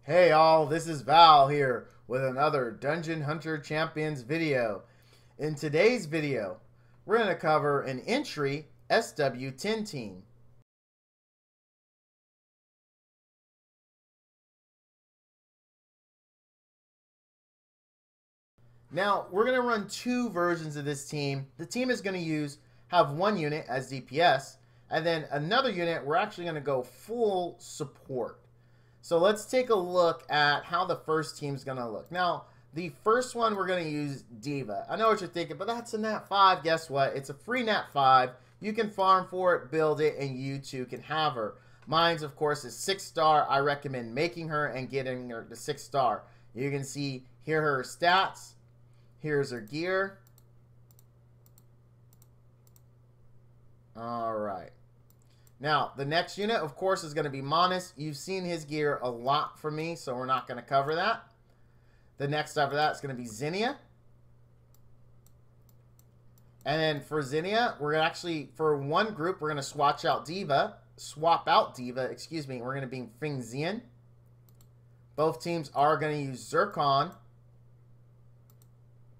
Hey all, this is Val here with another Dungeon Hunter Champions video. In today's video, we're going to cover an entry SW10 team. Now, we're going to run two versions of this team. The team is going to have one unit as DPS, and then another unit, we're actually going to go full support. So let's take a look at how the first team's going to look. Now, the first one, we're going to use D.Va. I know what you're thinking, but that's a Nat 5. Guess what? It's a free Nat 5. You can farm for it, build it, and you too can have her. Mine's, of course, is 6-star. I recommend making her and getting her to 6-star. You can see here her stats. Here's her gear. All right. Now, the next unit, of course, is going to be Monis. You've seen his gear a lot from me, so we're not going to cover that. The next after that is going to be Zinnia. And then for Zinnia, we're actually, for one group, we're going to swap out D.Va. We're going to be Fing Zien. Both teams are going to use Zircon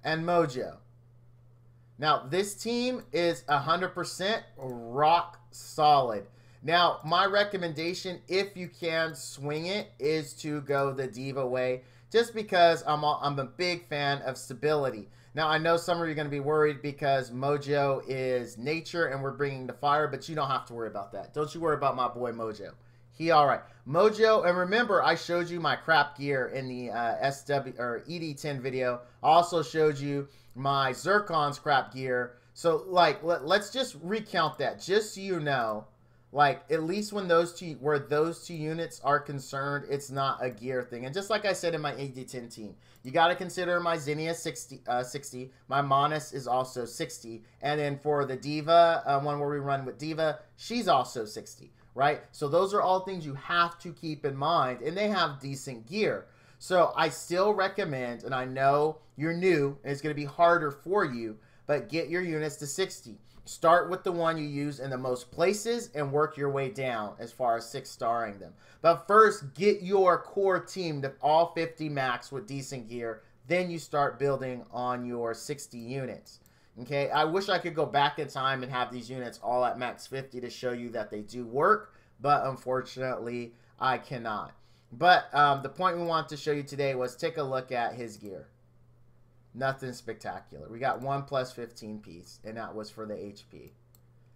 and Mojo. Now, this team is 100% rock solid. Now, my recommendation, if you can swing it, is to go the D.Va way, just because I'm a big fan of stability. Now, I know some of you are going to be worried because Mojo is nature and we're bringing the fire, but you don't have to worry about that. Don't you worry about my boy Mojo. He all right. Mojo, and remember, I showed you my crap gear in the ED10 video. I also showed you my Zircon's crap gear. So, like, let's just recount that, just so you know. Like, at least when those two units are concerned, it's not a gear thing. And just like I said in my ED10 team, you got to consider my Zinnia 60. My Monis is also 60. And then for the D.Va, one where we run with D.Va, she's also 60. Right? So those are all things you have to keep in mind, and they have decent gear. So I still recommend, and I know you're new, and it's going to be harder for you, but get your units to 60. Start with the one you use in the most places and work your way down as far as 6-starring them. But first, get your core team to all 50 max with decent gear. Then you start building on your 60 units. Okay, I wish I could go back in time and have these units all at max 50 to show you that they do work, but unfortunately, I cannot. But the point we want to show you today was take a look at his gear. Nothing spectacular. We got 1 plus 15 piece, and that was for the HP.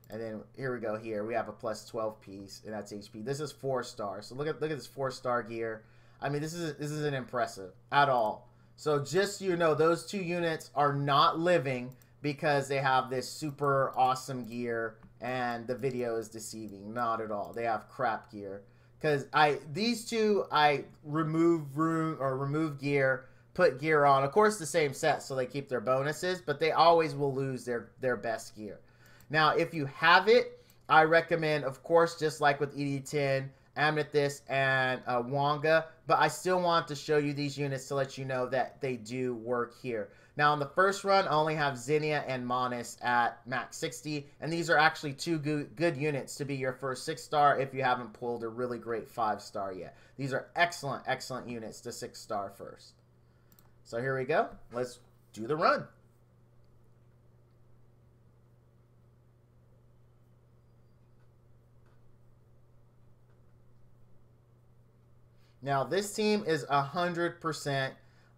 And then here we go here. We have a plus 12 piece, and that's HP. This is 4-star. So look at this 4-star gear. I mean, this isn't impressive at all. So just so you know, those two units are not living because they have this super awesome gear and the video is deceiving. Not at all. They have crap gear. Because these two, I remove gear, put gear on. Of course, the same set, so they keep their bonuses, but they always will lose their best gear. Now, if you have it, I recommend, of course, just like with ED10, Amethyst, and Wonga, but I still want to show you these units to let you know that they do work here. Now, in the first run, I only have Zinnia and Monis at max 60, and these are actually two good units to be your first 6-star if you haven't pulled a really great 5-star yet. These are excellent, excellent units to 6-star first. So here we go. Let's do the run. Now, this team is 100%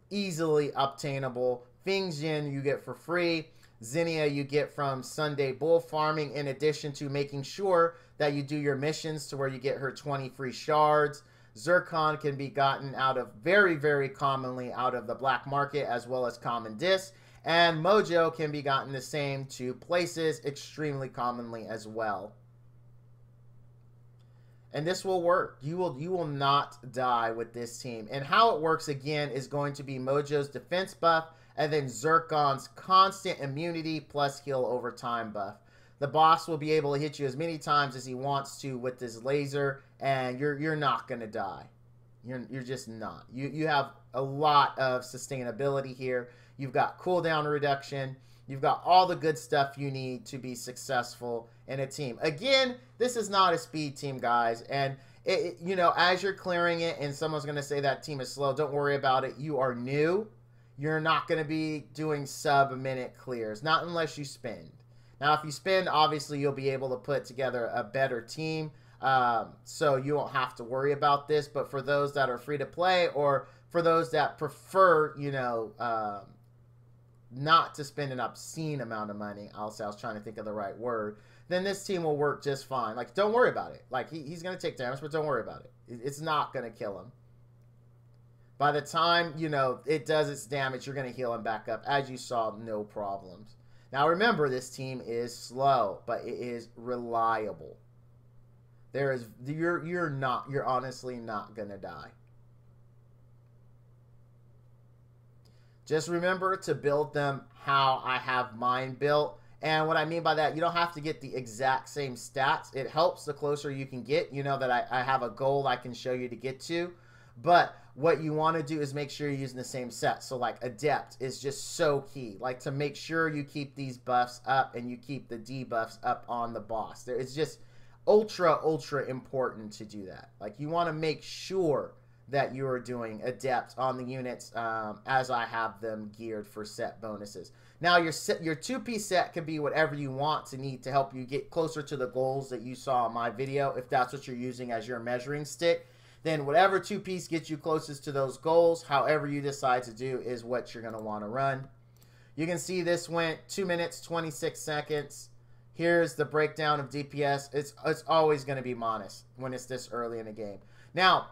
easily obtainable. Fing Zien you get for free. Zinnia you get from Sunday Bull Farming, in addition to making sure that you do your missions to where you get her 20 free shards. Zircon can be gotten out of very, very commonly out of the black market as well as common discs. And Mojo can be gotten the same 2 places extremely commonly as well. And this will work. You will not die with this team. And how it works, again, is going to be Mojo's defense buff and then Zircon's constant immunity plus heal over time buff. The boss will be able to hit you as many times as he wants to with this laser, and you're not going to die. You're just not. You have a lot of sustainability here. You've got cooldown reduction. You've got all the good stuff you need to be successful in a team. Again, this is not a speed team, guys. And You know, as you're clearing it and someone's going to say that team is slow, don't worry about it. You are new. You're not going to be doing sub-minute clears, not unless you spend. Now, if you spend, obviously, you'll be able to put together a better team, so you won't have to worry about this. But for those that are free to play, or for those that prefer, you know, not to spend an obscene amount of money, I was trying to think of the right word, then this team will work just fine. Like, don't worry about it. Like, he's going to take damage, but don't worry about it. It's not going to kill him. By the time, you know, it does its damage, you're going to heal him back up. As you saw, no problems. Now, remember, this team is slow, but it is reliable. You're honestly not going to die. Just remember to build them how I have mine built. And what I mean by that, you don't have to get the exact same stats. It helps the closer you can get. You know that I have a goal I can show you to get to. But what you want to do is make sure you're using the same set. So like Adept is just so key. Like to make sure you keep these buffs up and you keep the debuffs up on the boss. It's just ultra important to do that. Like you want to make sure that you are doing Adept on the units as I have them geared for set bonuses. Now your 2-piece set can be whatever you want to need to help you get closer to the goals that you saw in my video. If that's what you're using as your measuring stick, then whatever 2-piece gets you closest to those goals, however you decide to do, is what you're going to want to run. You can see this went 2 minutes, 26 seconds. Here's the breakdown of DPS. It's always going to be Monis when it's this early in the game. Now,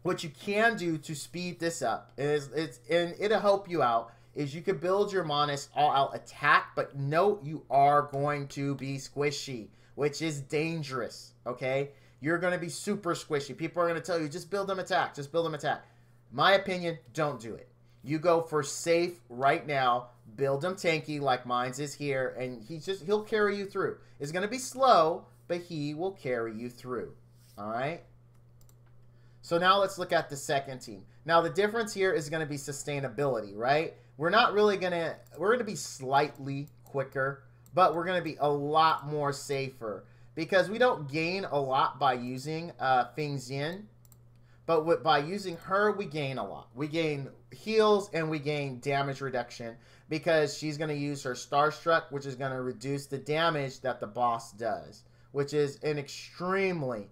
what you can do to speed this up is, and it'll help you out, is you could build your Monis all-out attack, but note you are going to be squishy, which is dangerous, okay? You're going to be super squishy. People are going to tell you, just build them attack, just build them attack. My opinion, don't do it. You go for safe right now, build them tanky like mine's is here, and he'll carry you through. It's going to be slow, but he will carry you through, all right? So now let's look at the second team. Now the difference here is going to be sustainability, right? We're going to be slightly quicker, but we're going to be a lot more safer because we don't gain a lot by using Feng Xian, but by using her, we gain a lot. We gain heals and we gain damage reduction because she's going to use her Starstruck, which is going to reduce the damage that the boss does, which is an extremely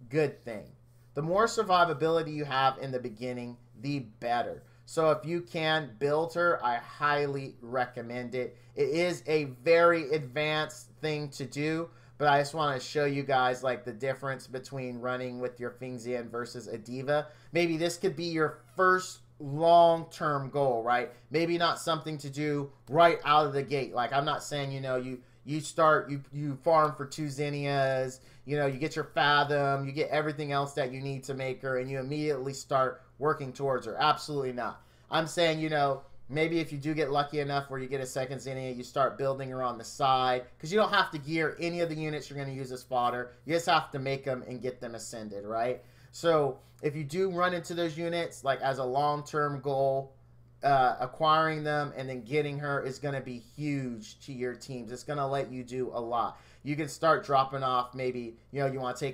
good thing. The more survivability you have in the beginning, the better. So if you can build her, I highly recommend it. It is a very advanced thing to do, but I just want to show you guys like the difference between running with your Feng Xian versus a diva. Maybe this could be your first long-term goal, right? Maybe not something to do right out of the gate. Like I'm not saying, you know, you farm for 2 Zinnias, you know, you get your Fathom, you get everything else that you need to make her, and you immediately start working towards her. Absolutely not. I'm saying, you know, maybe if you do get lucky enough where you get a second Zinnia, you start building her on the side, because you don't have to gear any of the units you're going to use as fodder. You just have to make them and get them ascended, right? So if you do run into those units, like as a long-term goal, acquiring them and then getting her is going to be huge to your teams. It's going to let you do a lot. You can start dropping off, maybe, you know, you want to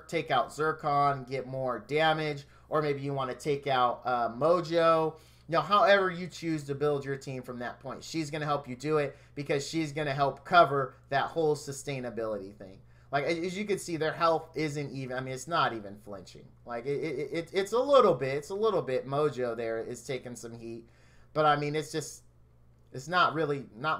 take out Zircon, get more damage, or maybe you want to take out Mojo. You know, however you choose to build your team from that point. She's going to help you do it because she's going to help cover that whole sustainability thing. Like, as you can see, their health isn't even, I mean, it's not even flinching. Like, it's a little bit, Mojo there is taking some heat. But, I mean, it's just, it's not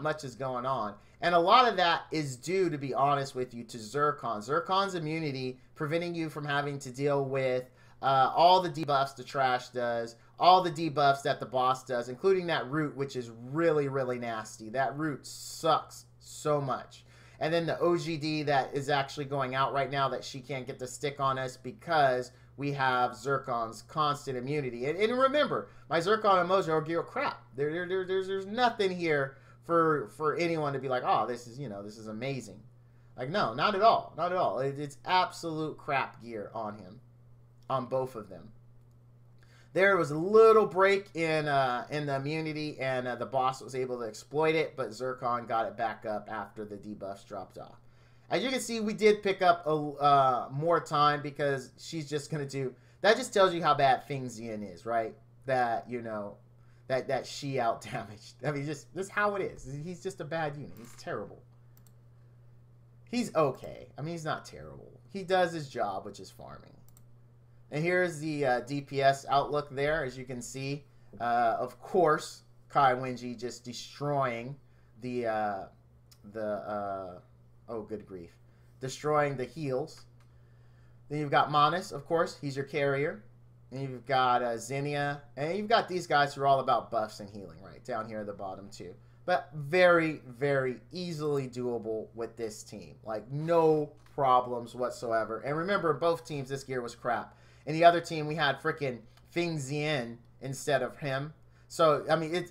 much is going on. And a lot of that is due, to be honest with you, to Zircon. Zircon's immunity preventing you from having to deal with all the debuffs the trash does, all the debuffs that the boss does, including that root, which is really, really nasty. That root sucks so much. And then the OGD that is actually going out right now that she can't get the stick on us because we have Zircon's constant immunity. And remember, my Zircon and Mojo are gear crap. There's nothing here for anyone to be like, oh, this is, you know, this is amazing. Like, no, not at all. Not at all. It's absolute crap gear on him, on both of them. There was a little break in the immunity, and the boss was able to exploit it, but Zircon got it back up after the debuffs dropped off. As you can see, we did pick up more time because she's just going to do... That just tells you how bad Feng Zian is, right? That, you know, that she out-damaged. I mean, just this is how it is. He's just a bad unit. He's terrible. He's okay. I mean, he's not terrible. He does his job, which is farming. And here's the DPS outlook there, as you can see. Of course, Kai Wenji just destroying the oh, good grief. Destroying the heals. Then you've got Manus, of course. He's your carrier. And you've got Xenia. And you've got these guys who are all about buffs and healing, right? Down here at the bottom, too. But very, very easily doable with this team. Like, no problems whatsoever. And remember, both teams, this gear was crap. In the other team, we had freaking Feng Zian instead of him. So, I mean,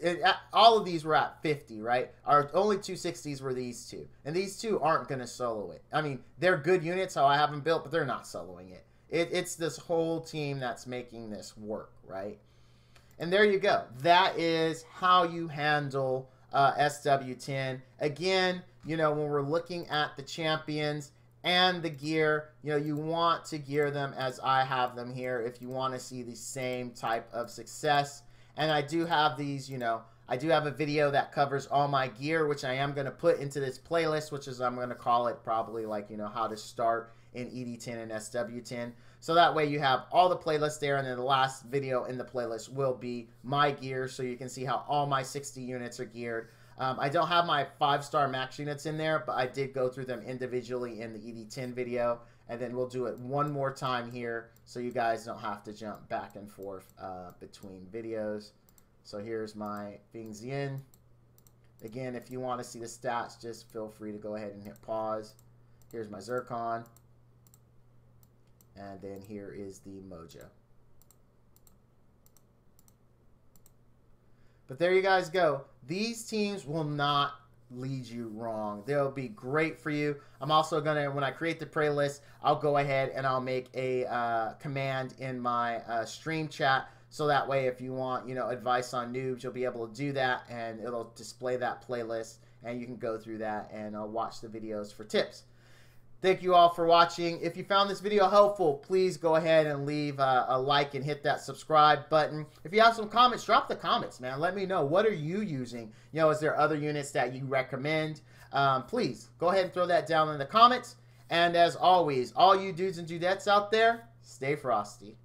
all of these were at 50, right? Our only 260s were these two. And these two aren't going to solo it. I mean, they're good units, how I have them built, but they're not soloing it. It's this whole team that's making this work, right? And there you go. That is how you handle SW10. Again, you know, when we're looking at the champions and the gear, you know, you want to gear them as I have them here if you want to see the same type of success. And I do have these, you know, I do have a video that covers all my gear, which I am going to put into this playlist, which is, I'm going to call it probably like, you know, how to start in ED10 and SW10. So that way you have all the playlists there, and then the last video in the playlist will be my gear, so you can see how all my 60 units are geared. I don't have my 5-star max units in there, but I did go through them individually in the ED10 video, and then we'll do it one more time here so you guys don't have to jump back and forth between videos. So here's my Feng Zian. Again, if you want to see the stats, just feel free to go ahead and hit pause. Here's my Zircon. And then here is the Mojo. But there you guys go. These teams will not lead you wrong. They'll be great for you. I'm also going to, when I create the playlist, I'll go ahead and I'll make a command in my stream chat. So that way, if you want, you know, advice on noobs, you'll be able to do that, and it'll display that playlist, and you can go through that and watch the videos for tips. Thank you all for watching. If you found this video helpful, please go ahead and leave a like and hit that subscribe button. If you have some comments, drop the comments, man. Let me know. What are you using? You know, is there other units that you recommend? Please go ahead and throw that down in the comments. And as always, all you dudes and dudettes out there, stay frosty.